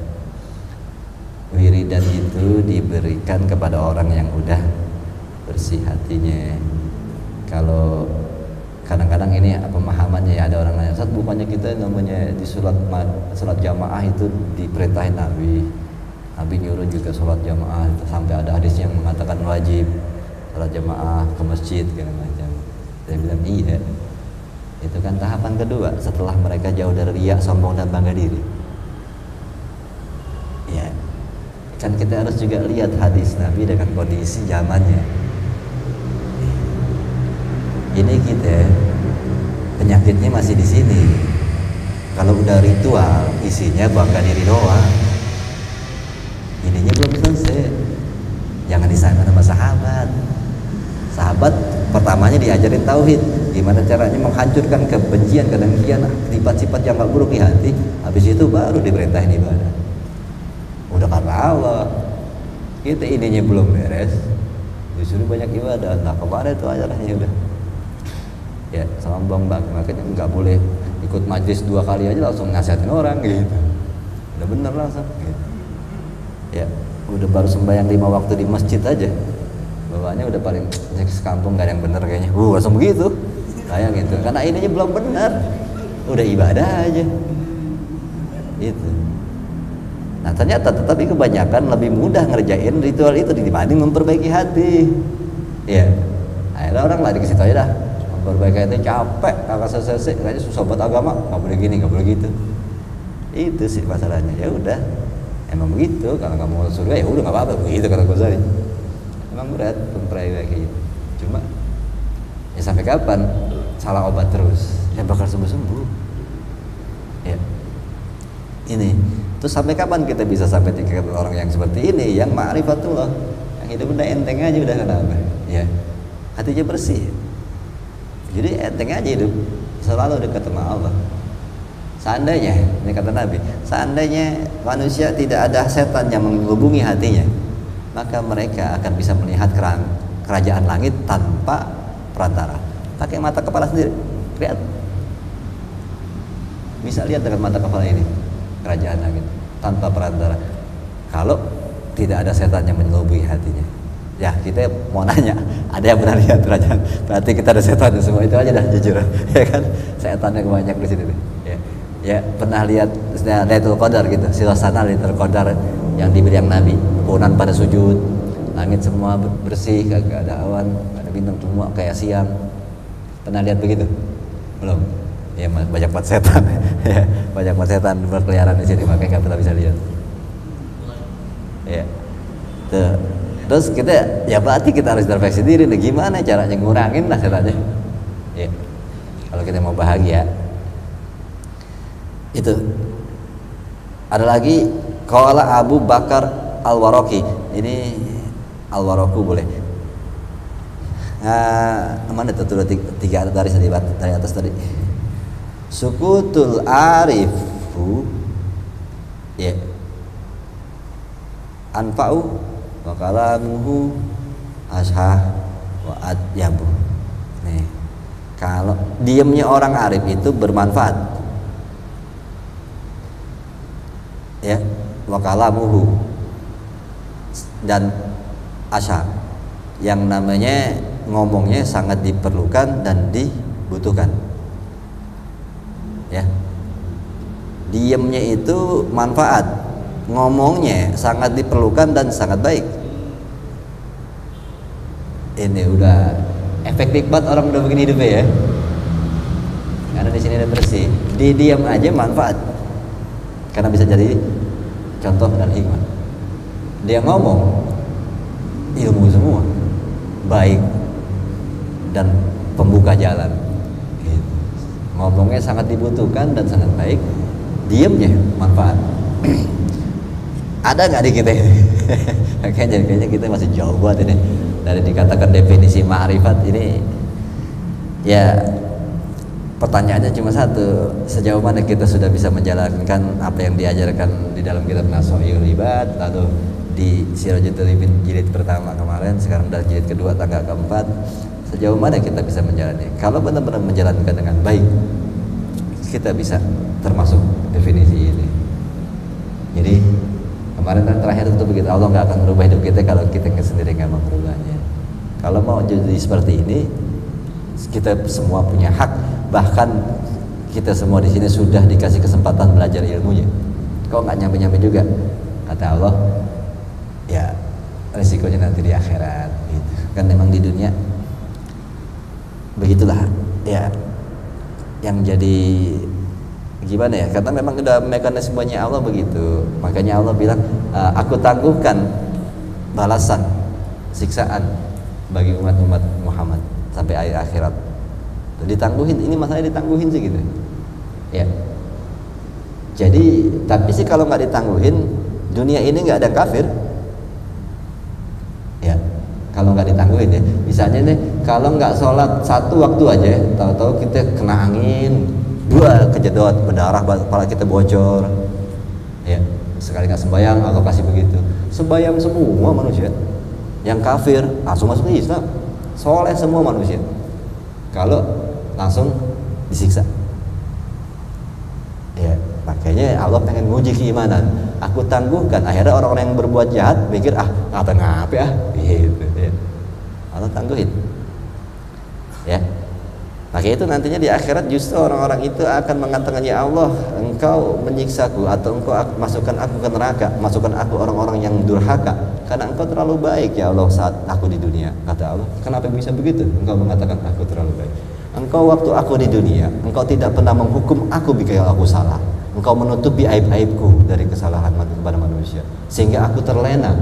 Wiridan itu diberikan kepada orang yang udah bersih hatinya. Kalau kadang-kadang ini pemahamannya ya, ada orang nanya, Ustaz bukannya kita namanya di sholat jamaah itu diperintahin Nabi nyuruh juga sholat jamaah, sampai ada hadis yang mengatakan wajib sholat jamaah ke masjid segala macam. Saya bilang iya, itu kan tahapan kedua setelah mereka jauh dari riya, sombong dan bangga diri. Ya kan kita harus juga lihat hadis Nabi dengan kondisi zamannya. Ini kita penyakitnya masih di sini. Kalau udah ritual isinya bangga diri doang, ininya belum selesai. Jangan disangka sama sahabat. Sahabat pertamanya diajarin tauhid, gimana caranya menghancurkan kebencian, kedengkian, sifat-sifat yang gak buruk di hati. Habis itu baru diperintahin ibadah. Udah karena Allah. Kita ininya belum beres, disuruh banyak ibadah. Nah kemarin itu ajarannya udah. Ya sombong banget, makanya nggak boleh ikut majlis 2 kali aja langsung nasihatin orang gitu. Udah bener langsung gitu. Ya udah baru sembahyang 5 waktu di masjid aja bawaannya udah paling sekampung gak ada yang bener kayaknya. Langsung begitu kayak gitu, karena ininya belum bener, udah ibadah aja itu. Nah ternyata tetapi kebanyakan lebih mudah ngerjain ritual itu dibanding memperbaiki hati. Ya akhirnya orang lari ke situ aja dah. Berbaik itu capek, kakak selesai, kayaknya susah buat agama, nggak boleh gini, nggak boleh gitu. Itu sih masalahnya. Ya udah, emang begitu. Kalau nggak mau surga ya udah nggak apa-apa, begitu kata Ghazali. Emang berat memperbaiki itu. Cuma ya sampai kapan salah obat terus? Ya bakal sembuh-sembuh. Ya, ini. Terus sampai kapan kita bisa sampai tingkat orang yang seperti ini, yang ma'rifatullah, yang hidup udah enteng aja udah kenapa? Ya, hatinya bersih. Jadi enteng aja hidup, selalu dekat sama Allah. Seandainya, ini kata Nabi, seandainya manusia tidak ada setan yang menghubungi hatinya, maka mereka akan bisa melihat kerajaan langit tanpa perantara. Pakai mata kepala sendiri, lihat. Bisa lihat dengan mata kepala ini, kerajaan langit tanpa perantara. Kalau tidak ada setan yang menghubungi hatinya. Ya kita mau nanya, ada yang pernah lihat kerajaan? Berarti kita ada setan semua, itu aja dah jujur, ya kan? Setannya banyak di sini. Ya pernah lihat Lailatul Qadar gitu, suasana Lailatul Qadar yang diberi yang Nabi, pohon pada sujud, langit semua bersih, kagak ada awan, ada bintang semua kayak siang. Pernah lihat begitu? Belum? Ya banyak banget setan, ya banyak banget setan berkeliaran di sini, makanya nggak pernah bisa lihat. Ya, tuh. Terus kita ya berarti kita harus introspeksi diri nih, gimana caranya ngurangin lah setannya. Ya. Kalau kita mau bahagia. Itu. Ada lagi qala Abu Bakar Al-Waraqi. Ini Al-Waraqu boleh. Mana itu tuh tiga dari atas tadi. Sukutul arifu ya anfa'u wa kalamuhu ashah wa adyabu. Nih, kalau diamnya orang arif itu bermanfaat ya, wa kalamuhu dan ashah, yang namanya ngomongnya sangat diperlukan dan dibutuhkan ya. Diamnya itu manfaat, ngomongnya sangat diperlukan dan sangat baik. Ini udah efektif banget orang udah begini hidupnya ya, karena di sini ada bersih, di diam aja manfaat karena bisa jadi contoh dan hikmah. Dia ngomong ilmu semua, baik dan pembuka jalan gitu. Ngomongnya sangat dibutuhkan dan sangat baik, diamnya manfaat. Ada nggak di kita ini? Kayaknya kita masih jauh buat ini dari dikatakan definisi ma'rifat ini. Ya, pertanyaannya cuma satu, sejauh mana kita sudah bisa menjalankan apa yang diajarkan di dalam kitab Nasha'il Ibad, lalu di Sirajatul Talibin jilid pertama kemarin, sekarang dari jilid kedua tanggal keempat. Sejauh mana kita bisa menjalani? Kalau benar-benar menjalankan dengan baik, kita bisa termasuk definisi ini. Jadi kemarin kan terakhir itu begitu, Allah nggak akan merubah hidup kita kalau kita sendiri nggak mau merubahnya. Kalau mau jadi seperti ini, kita semua punya hak. Bahkan kita semua di sini sudah dikasih kesempatan belajar ilmunya. Kok nggak nyampe-nyampe juga? Kata Allah, ya resikonya nanti di akhirat. Gitu. Kan memang di dunia begitulah ya, yang jadi gimana ya, karena memang udah mekanismenya Allah begitu. Makanya Allah bilang, aku tangguhkan balasan siksaan bagi umat-umat Muhammad sampai akhir akhirat. Ditangguhin, ini masalahnya ditangguhin sih gitu ya. Jadi tapi sih kalau nggak ditangguhin, dunia ini nggak ada kafir ya. Kalau nggak ditangguhin ya, misalnya nih kalau nggak sholat satu waktu aja, tahu-tahu kita kena angin, dua kejedot, berdarah, kepala kita bocor ya. Sekali nggak sembahyang, Allah kasih begitu. Sembahyang semua manusia, yang kafir langsung masuk Islam, soleh semua manusia, kalau langsung disiksa ya. Makanya Allah pengen nguji keimanan. Aku tangguhkan, akhirnya orang-orang yang berbuat jahat mikir ngapa-ngapa gitu ya. Allah tangguhin ya. Makanya itu nantinya di akhirat justru orang-orang itu akan mengatakan, ya Allah, engkau menyiksaku atau engkau masukkan aku ke neraka, masukkan aku orang-orang yang durhaka karena engkau terlalu baik ya Allah saat aku di dunia. Kata Allah, kenapa bisa begitu? Engkau mengatakan aku terlalu baik. Engkau waktu aku di dunia, engkau tidak pernah menghukum aku bila aku salah. Engkau menutupi aib-aibku dari kesalahan kepada manusia, sehingga aku terlena.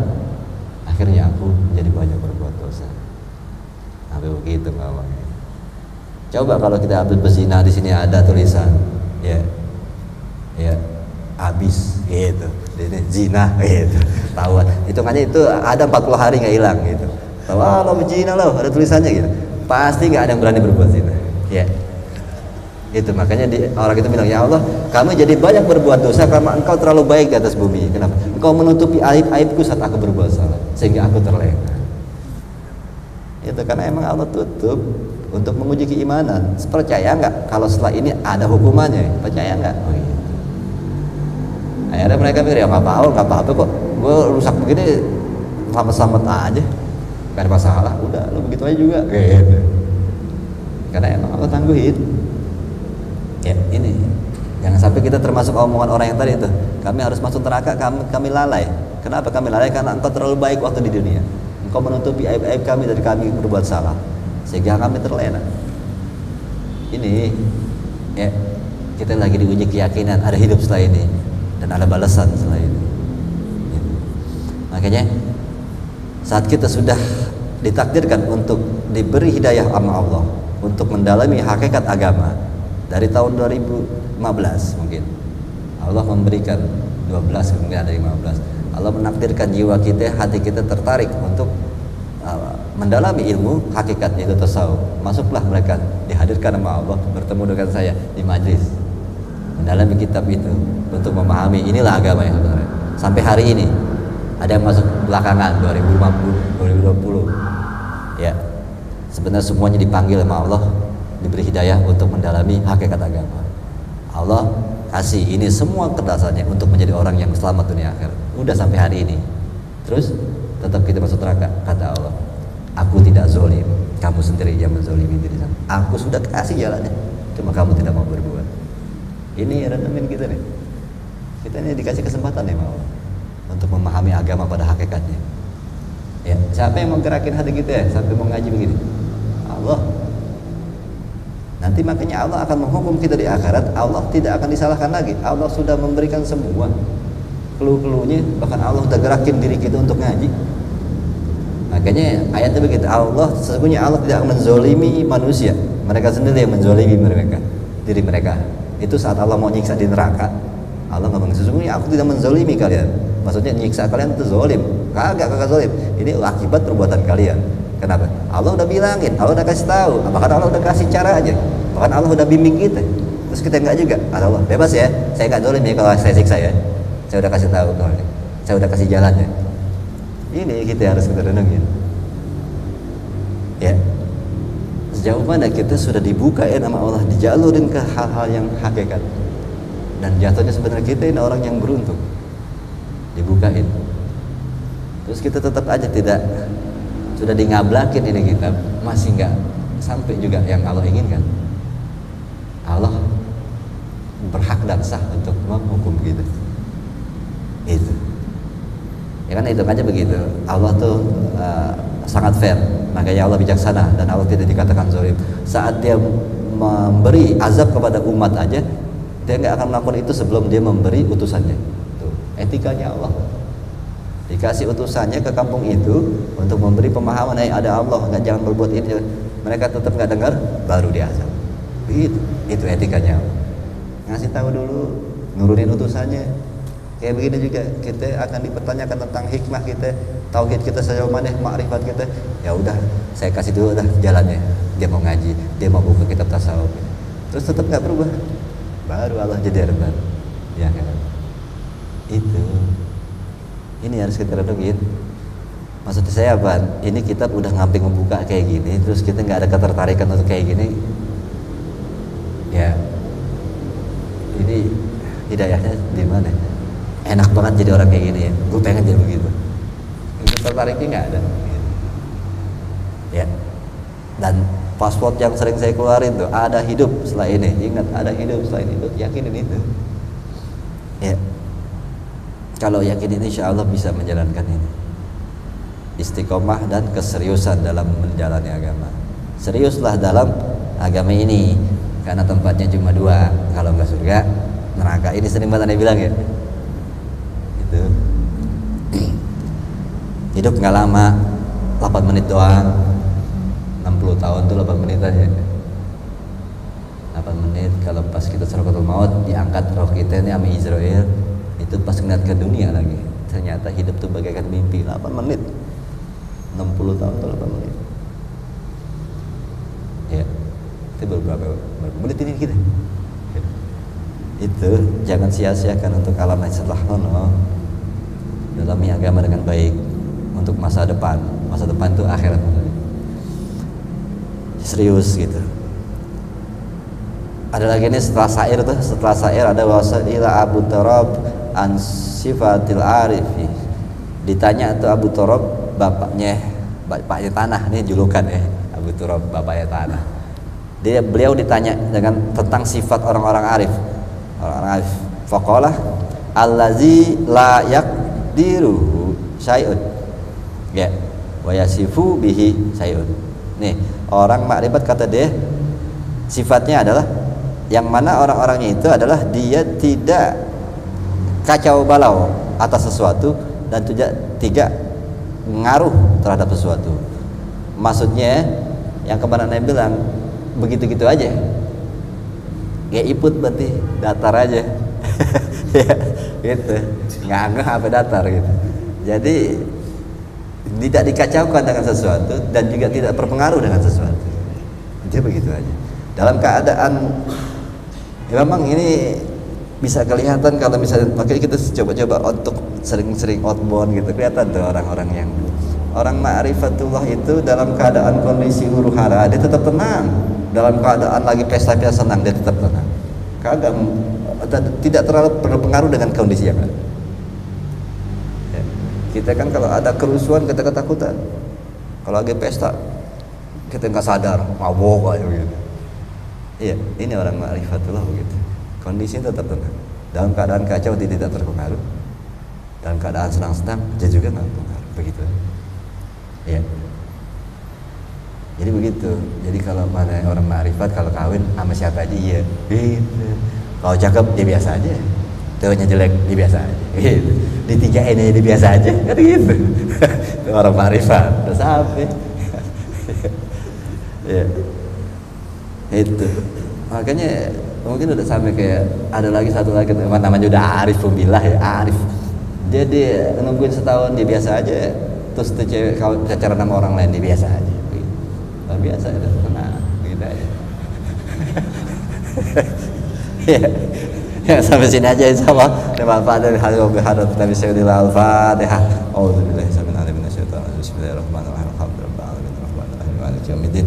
Akhirnya aku menjadi banyak berbuat dosa. Sampai begitu ngomongnya. Coba kalau kita ambil berzina, di sini ada tulisan, ya, habis, gitu. Ini zina, gitu. Tahu? Hitungannya itu ada 40 hari nggak hilang, gitu. Tahu? Lo berzina lo, ada tulisannya gitu. Pasti nggak ada yang berani berbuat zina, ya. Itu makanya orang itu bilang, ya Allah, kami jadi banyak berbuat dosa karena engkau terlalu baik di atas bumi. Kenapa? Engkau menutupi aib-aibku saat aku berbuat salah, sehingga aku terlena. Itu karena emang Allah tutup untuk menguji keimanan. Percaya nggak kalau setelah ini ada hukumannya? Percaya nggak? Oh, gitu. Akhirnya mereka mikir, ya nggak apa-apa kok, gue rusak begini selamat-selamat aja, gak ada masalah, udah lo begitu aja juga gitu. Karena emang Allah tangguhin ya. Ini jangan sampai kita termasuk omongan orang yang tadi itu, kami harus masuk neraka, kami lalai. Kenapa kami lalai? Karena engkau terlalu baik waktu di dunia, engkau menutupi aib-aib kami dari kami berbuat salah, sehingga kami terlena. Ini ya, kita lagi diuji keyakinan ada hidup setelah ini dan ada balasan setelah ini ya. Makanya saat kita sudah ditakdirkan untuk diberi hidayah sama Allah untuk mendalami hakikat agama dari tahun 2015 mungkin Allah memberikan 12, kemudian ada 15, Allah menakdirkan jiwa kita, hati kita tertarik untuk mendalami ilmu hakikatnya itu tasawuf, masuklah mereka, dihadirkan sama Allah, bertemu dengan saya di majlis, mendalami kitab itu untuk memahami inilah agama yang sebenarnya. Sampai hari ini ada yang masuk belakangan 2050 2020 ya, sebenarnya semuanya dipanggil sama Allah, diberi hidayah untuk mendalami hakikat agama. Allah kasih ini semua kedasannya untuk menjadi orang yang selamat dunia akhirat. Udah sampai hari ini, terus tetap kita masuk neraka. Kata Allah, aku tidak zolim, kamu sendiri yang menzolimi diri kamu. Aku sudah kasih jalannya, cuma kamu tidak mau berbuat. Ini rendamin kita nih. Kita ini dikasih kesempatan ya Allah untuk memahami agama pada hakikatnya. Ya, siapa yang mau gerakin hati kita ya sampai mau ngaji begini? Allah. Nanti makanya Allah akan menghukum kita di akhirat. Allah tidak akan disalahkan lagi. Allah sudah memberikan semua clue-cluenya, bahkan Allah sudah gerakin diri kita untuk ngaji. Makanya ayatnya begitu, Allah sesungguhnya Allah tidak menzolimi manusia, mereka sendiri yang menzolimi mereka, diri mereka. Itu saat Allah mau nyiksa di neraka, Allah ngomong sesungguhnya aku tidak menzolimi kalian. Maksudnya nyiksa kalian itu zolim. Kagak zolim. Ini akibat perbuatan kalian. Kenapa? Allah udah bilangin, Allah udah kasih tahu, bahkan Allah udah kasih cara aja, bahkan Allah udah bimbing kita. Terus kita enggak juga. Allah bebas ya, saya enggak zolim ya kalau saya siksa ya. Saya udah kasih tahu, saya udah kasih jalannya. Ini kita harus kita renungin. Ya, sejauh mana kita sudah dibukain sama Allah, dijalurin ke hal-hal yang hakikat. Dan jatuhnya sebenarnya kita ini orang yang beruntung, dibukain. Terus kita tetap aja tidak, sudah ngablakin ini kitab, masih nggak sampai juga yang Allah inginkan. Allah berhak dan sah untuk menghukum kita. Itu ya kan, itu aja begitu. Allah tuh sangat fair, makanya Allah bijaksana dan Allah tidak dikatakan zalim. Saat dia memberi azab kepada umat aja, dia nggak akan melakukan itu sebelum dia memberi utusannya. Tuh, etikanya Allah. Dikasih utusannya ke kampung itu untuk memberi pemahaman, ada Allah, nggak, jangan berbuat ini. Mereka tetap nggak dengar, baru diazab. Itu etikanya Allah. Ngasih tahu dulu, nurunin utusannya. Kayak begini juga kita akan dipertanyakan tentang hikmah kita, tauhid kita sejauh mana, makrifat kita. Ya udah, saya kasih dulu dah jalannya. Dia mau ngaji, dia mau buka kitab tasawuf, terus tetap nggak berubah, baru Allah jadi arban. Ya kan? Itu. Ini harus kita renungin. Maksudnya saya apa? Ini kitab udah ngamping membuka kayak gini, terus kita nggak ada ketertarikan untuk kayak gini. Ya, ini hidayahnya di mana? Enak banget jadi orang kayak gini ya. Gue pengen jadi begitu. Itu tertariknya nggak ada. Ya. Dan password yang sering saya keluarin tuh, ada hidup setelah ini. Ingat, ada hidup setelah ini. Yakinin itu. Ya. Kalau yakin ini, insya Allah bisa menjalankan ini. Istiqomah dan keseriusan dalam menjalani agama. Seriuslah dalam agama ini, karena tempatnya cuma dua. Kalau nggak surga, neraka. Ini sering banget Anda bilang ya. Itu. Hidup nggak lama, 8 menit doang. 60 tahun tuh 8 menit aja. 8 menit. Kalau pas kita Sakaratul Maut, diangkat roh kita ini sama Israel. Itu pas ngeliat ke dunia lagi, ternyata hidup tuh bagaikan mimpi. 8 menit, 60 tahun tuh 8 menit. Ya, itu berapa menit ini kita. Itu jangan sia-siakan untuk alam setelah nono. Dalami agama dengan baik untuk masa depan. Masa depan itu akhirat. Serius gitu. Ada lagi nih setelah syair tuh, setelah syair ada wasaila Abu Turab an sifatil arifi. Ditanya tuh Abu Turab, bapaknya tanah, nih julukan ya, Abu Turab bapaknya tanah. Beliau ditanya dengan tentang sifat orang-orang arif. Orang arif. Faqala allazi la yaqdiru syai'un. Ya, wa yasifu bihi syai'un. Nih, orang makrifat kata dia sifatnya adalah yang mana orang-orangnya itu adalah dia tidak kacau balau atas sesuatu dan tidak ngaruh terhadap sesuatu. Maksudnya yang kemarin saya bilang begitu-gitu aja, kayak iput berarti datar aja. Ya, gitu, nggak apa datar gitu. Jadi tidak dikacaukan dengan sesuatu dan juga tidak berpengaruh dengan sesuatu. Dia begitu aja. Dalam keadaan ya memang ini bisa kelihatan kalau misalnya, makanya kita coba-coba untuk sering-sering outbound gitu, kelihatan tuh orang-orang yang orang ma'rifatullah itu dalam keadaan kondisi huru hara dia tetap tenang, dalam keadaan lagi pesta-pesta senang dia tetap tenang, kagak tidak terlalu berpengaruh dengan kondisi yang ada. Ya. Kita kan kalau ada kerusuhan kita ketakutan, kalau lagi pesta kita nggak sadar mabok aja gitu. Iya, ini orang ma'rifatullah begitu. Kondisinya tetap tenang. Dalam keadaan kacau dia tidak terpengaruh. Dalam keadaan senang-senang dia juga nggak terpengaruh. Begitu. Ya. Jadi begitu. Jadi kalau mana orang ma'rifat kalau kawin sama siapa aja iya. Gitu. Kalau cakep dia biasa aja. Tuanya jelek dia biasa aja. Gitu. Di 3N aja dia biasa aja. Kan gitu. Itu orang ma'rifat. Udah sampai. Ya. Itu. Makanya mungkin udah sampai kayak ada lagi satu lagi teman namanya udah Arif Pembilah ya, Arif. Dia nungguin setahun dia biasa aja. Terus tuh cewek kalau pacaran sama orang lain dia biasa aja. Nah, biasa ya, tenang gitu aja. Ya. Ya sampai sini aja insyaallah. Bermanfaat dari hadis hadat Nabi sallallahu alaihi Al-Fatihah. Auzubillahi minasyaitonir rajim. Bismillahirrahmanirrahim. Alhamdulillahirabbil alamin. Maliki yaumiddin.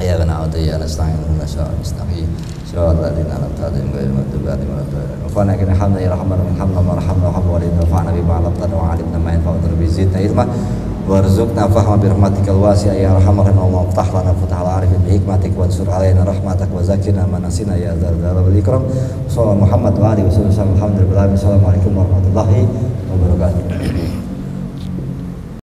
Ya na'udzu ya nasta'in nasta'in siratal ladzina an'amta 'alaihim ghairil maghdubi 'alaihim waladdallin. Rabbana lakal hamdu ya rahmanur rahim warhamna wa bima 'allamtana wa 'allimna ma yanfa'una bi zidna ilma warzuqna fahma bi rahmatikal wasi'a ya arhamar rahimin wa aftah lana futhal arifin bi hikmatik wa ansur 'alaina rahmatak wa zakkina ma nasina ya dzal jalali wal ikram. Sallallahu Muhammad wa alihi wasallam. Alhamdulillah. Assalamualaikum warahmatullahi wabarakatuh.